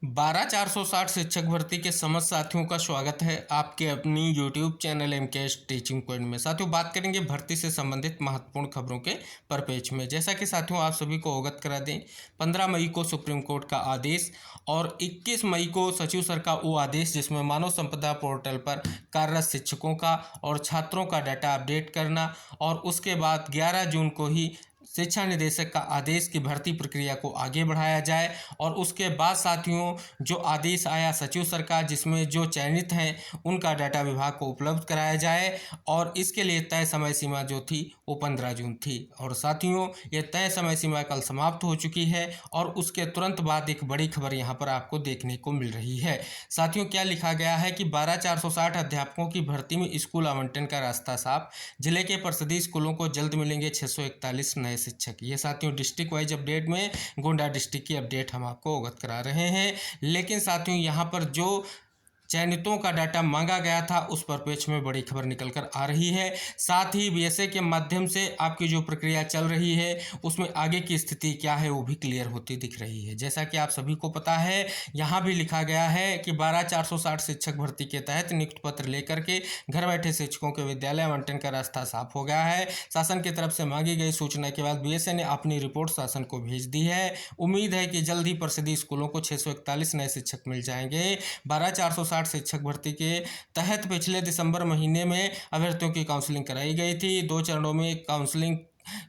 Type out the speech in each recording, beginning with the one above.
12,460 शिक्षक भर्ती के समस्त साथियों का स्वागत है आपके अपनी YouTube channel MKS teaching point में। साथियों, बात करेंगे भर्ती से संबंधित महत्वपूर्ण खबरों के परिप्रेक्ष्य में। जैसा कि साथियों आप सभी को अवगत करा दें, 15 मई को सुप्रीम कोर्ट का आदेश और 21 मई को सचिव सर का वो आदेश जिसमें मानव संपदा पोर्टल पर कार्यरत शिक्षकों का और छात्रों का डाटा अपडेट करना, और उसके बाद 11 जून को ही शिक्षा निदेशक का आदेश की भर्ती प्रक्रिया को आगे बढ़ाया जाए। और उसके बाद साथियों जो आदेश आया सचिव सरकार जिसमें जो चयनित हैं उनका डाटा विभाग को उपलब्ध कराया जाए, और इसके लिए तय समय सीमा जो थी वो 15 जून थी। और साथियों ये तय समय सीमा कल समाप्त हो चुकी है, और उसके तुरंत बाद एक बड़ी खबर यहाँ पर आपको देखने को मिल रही है। साथियों क्या लिखा गया है कि 12,460 अध्यापकों की भर्ती में स्कूल आवंटन का रास्ता साफ। जिले के परिषदीय स्कूलों को जल्द मिलेंगे 641 नए शिक्षक। ये साथियों डिस्ट्रिक्ट वाइज अपडेट में गोंडा डिस्ट्रिक्ट की अपडेट हम आपको अवगत करा रहे हैं। लेकिन साथियों यहाँ पर जो चयनितों का डाटा मांगा गया था उस परिप्रेक्ष्य में बड़ी खबर निकल कर आ रही है। साथ ही बीएसए के माध्यम से आपकी जो प्रक्रिया चल रही है उसमें आगे की स्थिति क्या है वो भी क्लियर होती दिख रही है। जैसा कि आप सभी को पता है, यहाँ भी लिखा गया है कि 12,460 शिक्षक भर्ती के तहत नियुक्ति पत्र लेकर के घर बैठे शिक्षकों के विद्यालय आवंटन का रास्ता साफ हो गया है। शासन की तरफ से मांगी गई सूचना के बाद बीएसए ने अपनी रिपोर्ट शासन को भेज दी है। उम्मीद है कि जल्द ही परिषदीय स्कूलों को 641 नए शिक्षक मिल जाएंगे। 12,460 शिक्षक भर्ती के तहत पिछले दिसंबर महीने में अभ्यर्थियों की काउंसलिंग कराई गई थी। 2 चरणों में काउंसलिंग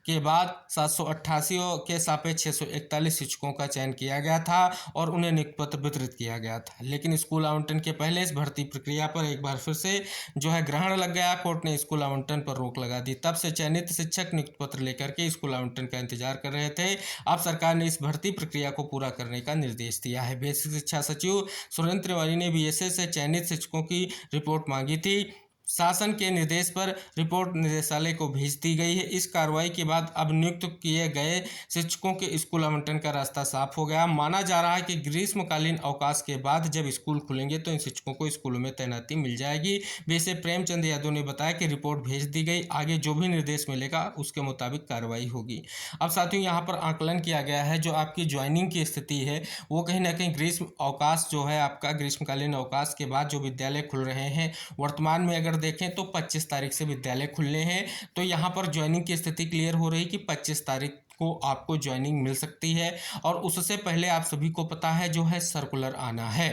के बाद 788 के सापेक्ष 641 शिक्षकों का चयन किया गया था और उन्हें नियुक्ति पत्र वितरित किया गया था। लेकिन स्कूल आवंटन के पहले इस भर्ती प्रक्रिया पर एक बार फिर से जो है ग्रहण लग गया। कोर्ट ने स्कूल आवंटन पर रोक लगा दी। तब से चयनित शिक्षक नियुक्ति पत्र लेकर के स्कूल आवंटन का इंतजार कर रहे थे। अब सरकार ने इस भर्ती प्रक्रिया को पूरा करने का निर्देश दिया है। बेसिक शिक्षा सचिव सुरेंद्र तिवारी ने बीएसए से चयनित शिक्षकों की रिपोर्ट मांगी थी। शासन के निर्देश पर रिपोर्ट निदेशालय को भेज दी गई है। इस कार्रवाई के बाद अब नियुक्त किए गए शिक्षकों के स्कूल आवंटन का रास्ता साफ हो गया। माना जा रहा है कि ग्रीष्मकालीन अवकाश के बाद जब स्कूल खुलेंगे तो इन शिक्षकों को स्कूलों में तैनाती मिल जाएगी। वैसे प्रेमचंद यादव ने बताया कि रिपोर्ट भेज दी गई, आगे जो भी निर्देश मिलेगा उसके मुताबिक कार्रवाई होगी। अब साथियों यहाँ पर आकलन किया गया है जो आपकी ज्वाइनिंग की स्थिति है वो कहीं ना कहीं ग्रीष्म अवकाश जो है आपका ग्रीष्मकालीन अवकाश के बाद जो विद्यालय खुल रहे हैं, वर्तमान में अगर देखें तो 25 तारीख से विद्यालय खुलने हैं। तो यहाँ पर ज्वाइनिंग की स्थिति क्लियर हो रही कि 25 तारीख को आपको ज्वाइनिंग मिल सकती है, और उससे पहले आप सभी को पता है जो है सर्कुलर आना है।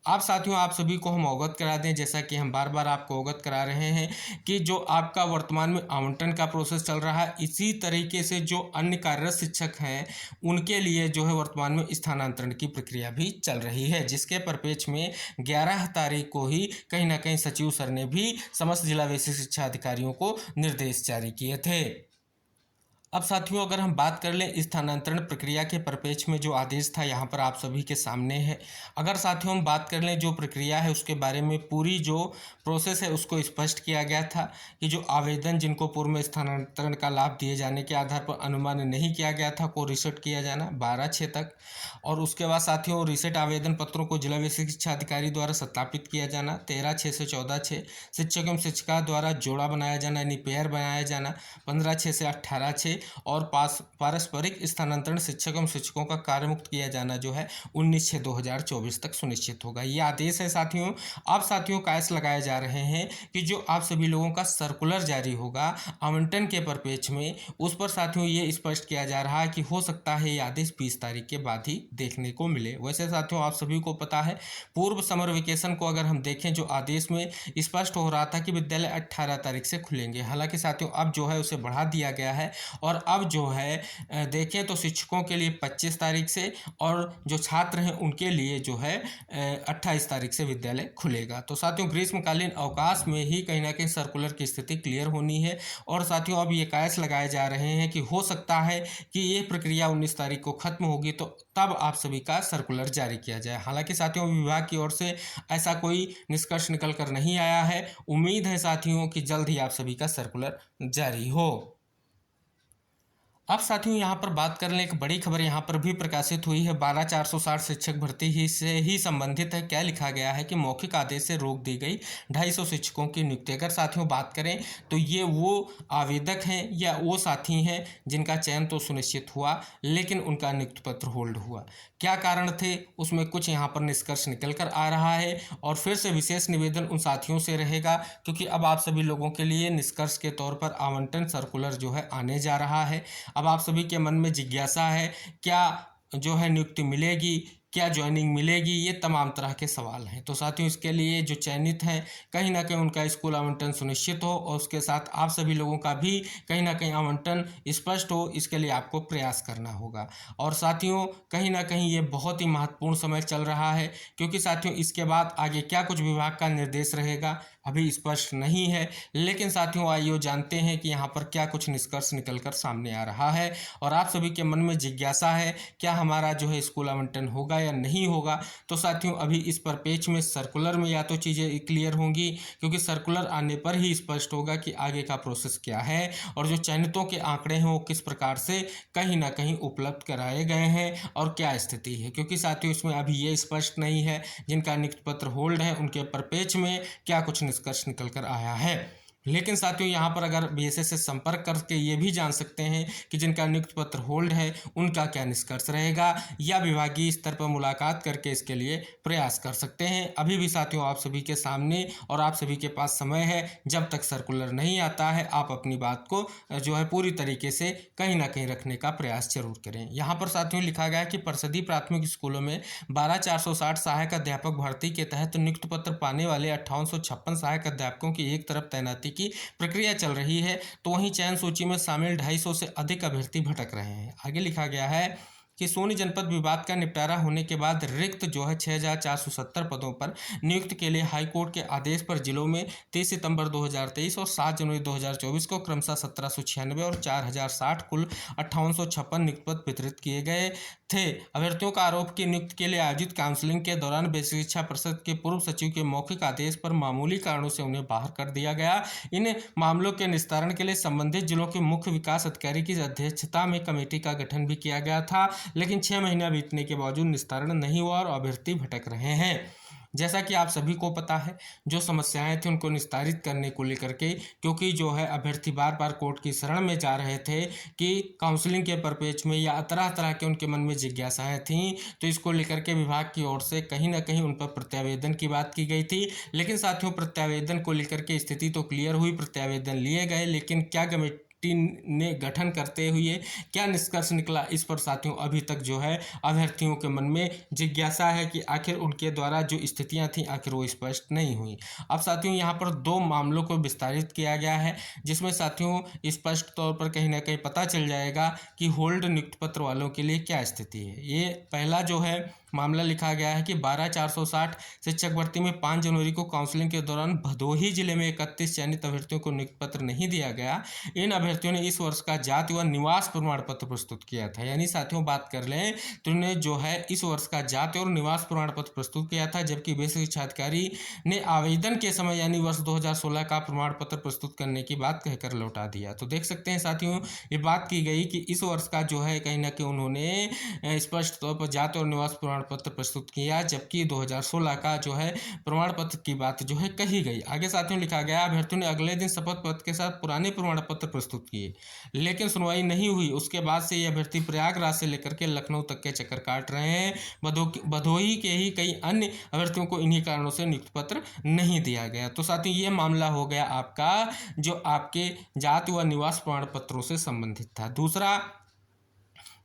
आप साथियों आप सभी को हम अवगत करा दें, जैसा कि हम बार बार आपको अवगत करा रहे हैं कि जो आपका वर्तमान में आवंटन का प्रोसेस चल रहा है, इसी तरीके से जो अन्य कार्यरत शिक्षक हैं उनके लिए जो है वर्तमान में स्थानांतरण की प्रक्रिया भी चल रही है, जिसके परिप्रेक्ष्य में 11 तारीख को ही कहीं ना कहीं सचिव सर ने भी समस्त जिला बेसिक शिक्षा अधिकारियों को निर्देश जारी किए थे। अब साथियों अगर हम बात कर लें स्थानांतरण प्रक्रिया के परिप्रेक्ष्य में जो आदेश था यहाँ पर आप सभी के सामने है। अगर साथियों हम बात कर लें जो प्रक्रिया है उसके बारे में पूरी जो प्रोसेस है उसको स्पष्ट किया गया था कि जो आवेदन जिनको पूर्व में स्थानांतरण का लाभ दिए जाने के आधार पर अनुमान नहीं किया गया था को रिसेट किया जाना 12/6 तक, और उसके बाद साथियों रिसेट आवेदन पत्रों को जिला बेसिक शिक्षा अधिकारी द्वारा सत्यापित किया जाना 13/6 से 14/6, शिक्षक एवं शिक्षिका द्वारा जोड़ा बनाया जाना यानी पेयर बनाया जाना 15/6 से 18/6, और पारस्परिक स्थानांतरण शिक्षक एवं शिक्षकों का कार्य मुक्त किया जाना जो है 19/6/2024 तक सुनिश्चित होगा। ये आदेश है साथियों। अब साथियों कायस लगाए जा रहे हैं कि जो आप सभी लोगों का सर्कुलर जारी होगा आवंटन के परिप्रेक्ष्य में, उस पर साथियों ये स्पष्ट किया जा रहा है कि हो सकता है ये आदेश 20 तारीख के बाद ही देखने को मिले। वैसे साथियों आप सभी को पता है पूर्व समर वेकेशन को अगर हम देखें जो आदेश में स्पष्ट हो रहा था कि विद्यालय 18 तारीख से खुलेंगे। हालांकि साथियों अब जो है उसे बढ़ा दिया गया है, और अब जो है देखें तो शिक्षकों के लिए 25 तारीख से और जो छात्र हैं उनके लिए जो है 28 तारीख से विद्यालय खुलेगा। तो साथियों ग्रीष्मकालीन अवकाश में ही कहीं ना कहीं सर्कुलर की स्थिति क्लियर होनी है, और साथियों अब ये कयास लगाए जा रहे हैं कि हो सकता है कि ये प्रक्रिया 19 तारीख को खत्म होगी तो तब आप सभी का सर्कुलर जारी किया जाए। हालांकि साथियों विभाग की ओर से ऐसा कोई निष्कर्ष निकल कर नहीं आया है। उम्मीद है साथियों कि जल्द ही आप सभी का सर्कुलर जारी हो। अब साथियों यहाँ पर बात कर लें, एक बड़ी खबर यहाँ पर भी प्रकाशित हुई है। 12,460 शिक्षक भर्ती ही से ही संबंधित है। क्या लिखा गया है कि मौखिक आदेश से रोक दी गई 250 शिक्षकों की नियुक्ति। अगर साथियों बात करें तो ये वो आवेदक हैं या वो साथी हैं जिनका चयन तो सुनिश्चित हुआ लेकिन उनका नियुक्ति पत्र होल्ड हुआ। क्या कारण थे, उसमें कुछ यहाँ पर निष्कर्ष निकल कर आ रहा है और फिर से विशेष निवेदन उन साथियों से रहेगा, क्योंकि अब आप सभी लोगों के लिए निष्कर्ष के तौर पर आवंटन सर्कुलर जो है आने जा रहा है। अब आप सभी के मन में जिज्ञासा है, क्या जो है नियुक्ति मिलेगी, क्या ज्वाइनिंग मिलेगी, ये तमाम तरह के सवाल हैं। तो साथियों इसके लिए जो चयनित हैं कहीं ना कहीं उनका स्कूल आवंटन सुनिश्चित हो और उसके साथ आप सभी लोगों का भी कहीं ना कहीं आवंटन स्पष्ट हो, इसके लिए आपको प्रयास करना होगा। और साथियों कहीं ना कहीं ये बहुत ही महत्वपूर्ण समय चल रहा है, क्योंकि साथियों इसके बाद आगे क्या कुछ विभाग का निर्देश रहेगा अभी स्पष्ट नहीं है। लेकिन साथियों आइए जानते हैं कि यहाँ पर क्या कुछ निष्कर्ष निकलकर सामने आ रहा है। और आप सभी के मन में जिज्ञासा है क्या हमारा जो है स्कूल आवंटन होगा या नहीं होगा। तो साथियों अभी इस पर पेज में सर्कुलर में या तो चीज़ें क्लियर होंगी, क्योंकि सर्कुलर आने पर ही स्पष्ट होगा कि आगे का प्रोसेस क्या है और जो चयनितों के आंकड़े हैं वो किस प्रकार से कहीं ना कहीं उपलब्ध कराए गए हैं और क्या स्थिति है। क्योंकि साथियों इसमें अभी ये स्पष्ट नहीं है जिनका नियुक्ति पत्र होल्ड है उनके पर पेज में क्या कुछ निष्कर्ष निकल कर आया है। लेकिन साथियों यहाँ पर अगर बीएसएस से संपर्क करके ये भी जान सकते हैं कि जिनका नियुक्ति पत्र होल्ड है उनका क्या निष्कर्ष रहेगा, या विभागीय स्तर पर मुलाकात करके इसके लिए प्रयास कर सकते हैं। अभी भी साथियों आप सभी के सामने और आप सभी के पास समय है, जब तक सर्कुलर नहीं आता है आप अपनी बात को जो है पूरी तरीके से कहीं ना कहीं रखने का प्रयास जरूर करें। यहाँ पर साथियों लिखा गया है कि परिषदीय प्राथमिक स्कूलों में 12,460 सहायक अध्यापक भर्ती के तहत नियुक्ति पत्र पाने वाले 5856 सहायक अध्यापकों की एक तरफ तैनाती की प्रक्रिया चल रही है, तो वहीं चयन सूची में शामिल 250 से अधिक अभ्यर्थी भटक रहे हैं। आगे लिखा गया है कि सोनी जनपद विवाद का निपटारा होने के बाद रिक्त जो है 6,470 पदों पर नियुक्ति के लिए हाईकोर्ट के आदेश पर जिलों में 30 सितंबर 2023 और 7 जनवरी 2024 को क्रमशः 1796 और 4,060 कुल 5856 नियुक्ति पत्र वितरित किए गए थे। अभ्यर्थियों का आरोप की नियुक्ति के लिए आयोजित काउंसलिंग के दौरान बेसिक शिक्षा परिषद के पूर्व सचिव के मौखिक आदेश पर मामूली कारणों से उन्हें बाहर कर दिया गया। इन मामलों के निस्तारण के लिए संबंधित जिलों के मुख्य विकास अधिकारी की अध्यक्षता में कमेटी का गठन भी किया गया था, लेकिन 6 महीना बीतने के बावजूद निस्तारण नहीं हुआ और अभ्यर्थी भटक रहे हैं। जैसा कि आप सभी को पता है जो समस्याएं थी उनको निस्तारित करने को लेकर के, क्योंकि जो है अभ्यर्थी बार बार कोर्ट की शरण में जा रहे थे कि काउंसलिंग के परिपेक्ष में या तरह तरह के उनके मन में जिज्ञासाएं थीं, तो इसको लेकर के विभाग की ओर से कहीं ना कहीं उन पर प्रत्यावेदन की बात की गई थी। लेकिन साथियों प्रत्यावेदन को लेकर के स्थिति तो क्लियर हुई, प्रत्यावेदन लिए गए, लेकिन क्या कमेटी ने गठन करते हुए क्या निष्कर्ष निकला, इस पर साथियों अभी तक जो है अभ्यर्थियों के मन में जिज्ञासा है कि आखिर उनके द्वारा जो स्थितियां थीं आखिर वो स्पष्ट नहीं हुई। अब साथियों यहाँ पर 2 मामलों को विस्तारित किया गया है, जिसमें साथियों स्पष्ट तौर पर कहीं ना कहीं पता चल जाएगा कि होल्ड नियुक्ति पत्र वालों के लिए क्या स्थिति है। ये पहला जो है मामला लिखा गया है कि 12,460 शिक्षक भर्ती में 5 जनवरी को काउंसलिंग के दौरान भदोही जिले में 31 चयनित अभ्यर्थियों को नियुक्ति पत्र नहीं दिया गया। इन अभ्यर्थियों ने इस वर्ष का जाति व निवास प्रमाण पत्र प्रस्तुत किया था। यानी साथियों बात कर लें तो उन्हें जो है इस वर्ष का जाति और निवास प्रमाण पत्र प्रस्तुत किया था, जबकि बेसिक शिक्षा अधिकारी ने आवेदन के समय यानी वर्ष 2016 का प्रमाण पत्र प्रस्तुत करने की बात कहकर लौटा दिया। तो देख सकते हैं साथियों ये बात की गई कि इस वर्ष का जो है कहीं ना कहीं उन्होंने स्पष्ट तौर पर जाति और निवास प्रमाण पत्र प्रस्तुत किया, जबकि 2016 का जो है प्रमाण पत्र की बात जो है कही गई। आगे साथियों लिखा गया अभ्यर्थियों ने अगले दिन शपथ पत्र के साथ पुराने प्रमाण पत्र प्रस्तुत किए, लेकिन सुनवाई नहीं हुई। उसके बाद से ये अभ्यर्थी प्रयागराज से लेकर के लखनऊ तक के चक्कर काट रहे हैं। भदोही के ही कई अन्य अभ्यर्थियों को इन्हीं कारणों से नियुक्ति पत्र नहीं दिया गया। तो साथियों ये मामला हो गया आपका जो आपके जाति व निवास प्रमाण पत्रों से संबंधित था। दूसरा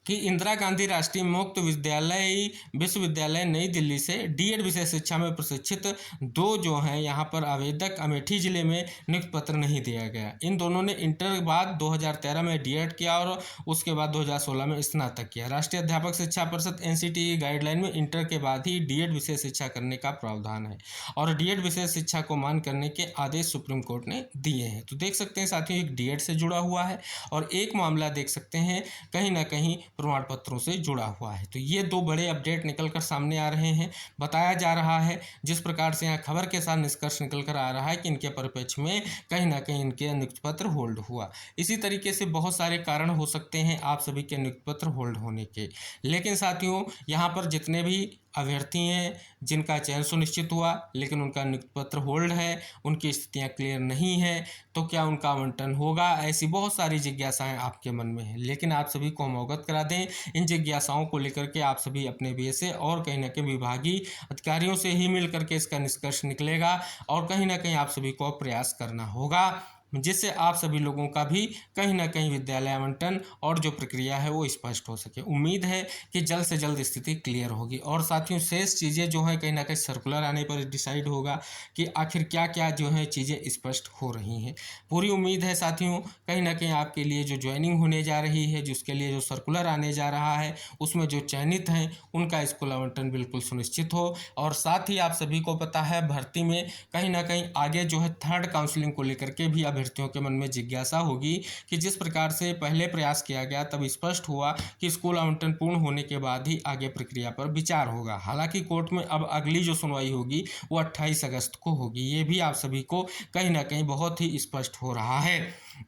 कि इंदिरा गांधी राष्ट्रीय मुक्त विश्वविद्यालय नई दिल्ली से डीएड विषय शिक्षा में प्रशिक्षित 2 जो हैं यहाँ पर आवेदक अमेठी जिले में नियुक्ति पत्र नहीं दिया गया। इन दोनों ने इंटर के बाद 2013 में डीएड किया और उसके बाद 2016 में स्नातक किया। राष्ट्रीय अध्यापक शिक्षा परिषद एनसीटीई गाइडलाइन में इंटर के बाद ही डीएड विषय शिक्षा करने का प्रावधान है और डीएड विषय शिक्षा को मान करने के आदेश सुप्रीम कोर्ट ने दिए हैं। तो देख सकते हैं साथियों एक डीएड से जुड़ा हुआ है और एक मामला देख सकते हैं कहीं ना कहीं प्रमाण पत्रों से जुड़ा हुआ है। तो ये दो बड़े अपडेट निकल कर सामने आ रहे हैं। बताया जा रहा है जिस प्रकार से यहाँ खबर के साथ निष्कर्ष निकल कर आ रहा है कि इनके परिप्रेक्ष्य में कहीं ना कहीं इनके नियुक्ति पत्र होल्ड हुआ। इसी तरीके से बहुत सारे कारण हो सकते हैं आप सभी के नियुक्ति पत्र होल्ड होने के, लेकिन साथियों यहाँ पर जितने भी अभ्यर्थी हैं जिनका चयन सुनिश्चित हुआ लेकिन उनका नियुक्ति पत्र होल्ड है, उनकी स्थितियां क्लियर नहीं है, तो क्या उनका आवंटन होगा, ऐसी बहुत सारी जिज्ञासाएं आपके मन में हैं। लेकिन आप सभी को हम अवगत करा दें, इन जिज्ञासाओं को लेकर के आप सभी अपने बी से और कहीं ना कहीं विभागीय अधिकारियों से ही मिल करके इसका निष्कर्ष निकलेगा और कहीं ना कहीं आप सभी को प्रयास करना होगा जिससे आप सभी लोगों का भी कहीं ना कहीं विद्यालय आवंटन और जो प्रक्रिया है वो स्पष्ट हो सके। उम्मीद है कि जल्द से जल्द स्थिति क्लियर होगी और साथियों शेष चीज़ें जो हैं कहीं ना कहीं सर्कुलर आने पर डिसाइड होगा कि आखिर क्या क्या जो है चीज़ें स्पष्ट हो रही हैं। पूरी उम्मीद है साथियों कहीं ना कहीं आपके लिए जो ज्वाइनिंग होने जा रही है, जिसके लिए जो सर्कुलर आने जा रहा है, उसमें जो चयनित हैं उनका स्कूल आवंटन बिल्कुल सुनिश्चित हो। और साथ ही आप सभी को पता है भर्ती में कहीं ना कहीं आगे जो है थर्ड काउंसलिंग को लेकर के भी अभ्यर्थियों के मन में जिज्ञासा होगी कि जिस प्रकार से पहले प्रयास किया गया तब स्पष्ट हुआ कि स्कूल आवंटन पूर्ण होने के बाद ही आगे प्रक्रिया पर विचार होगा। हालांकि कोर्ट में अब अगली जो सुनवाई होगी वो 28 अगस्त को होगी। ये भी आप सभी को कहीं ना कहीं बहुत ही स्पष्ट हो रहा है।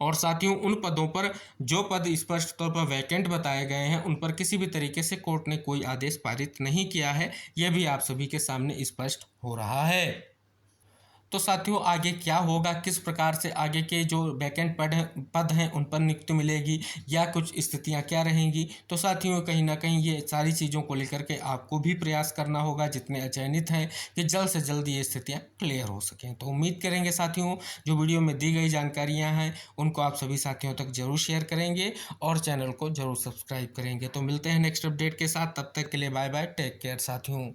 और साथियों उन पदों पर जो पद स्पष्ट तौर पर वैकेंट बताए गए हैं उन पर किसी भी तरीके से कोर्ट ने कोई आदेश पारित नहीं किया है, यह भी आप सभी के सामने स्पष्ट हो रहा है। तो साथियों आगे क्या होगा, किस प्रकार से आगे के जो वैकेंट पद हैं उन पर नियुक्ति मिलेगी या कुछ स्थितियां क्या रहेंगी, तो साथियों कहीं ना कहीं ये सारी चीज़ों को लेकर के आपको भी प्रयास करना होगा जितने अचयनित हैं कि जल्द से जल्द ये स्थितियां क्लियर हो सकें। तो उम्मीद करेंगे साथियों जो वीडियो में दी गई जानकारियाँ हैं उनको आप सभी साथियों तक जरूर शेयर करेंगे और चैनल को जरूर सब्सक्राइब करेंगे। तो मिलते हैं नेक्स्ट अपडेट के साथ, तब तक के लिए बाय बाय, टेक केयर साथियों।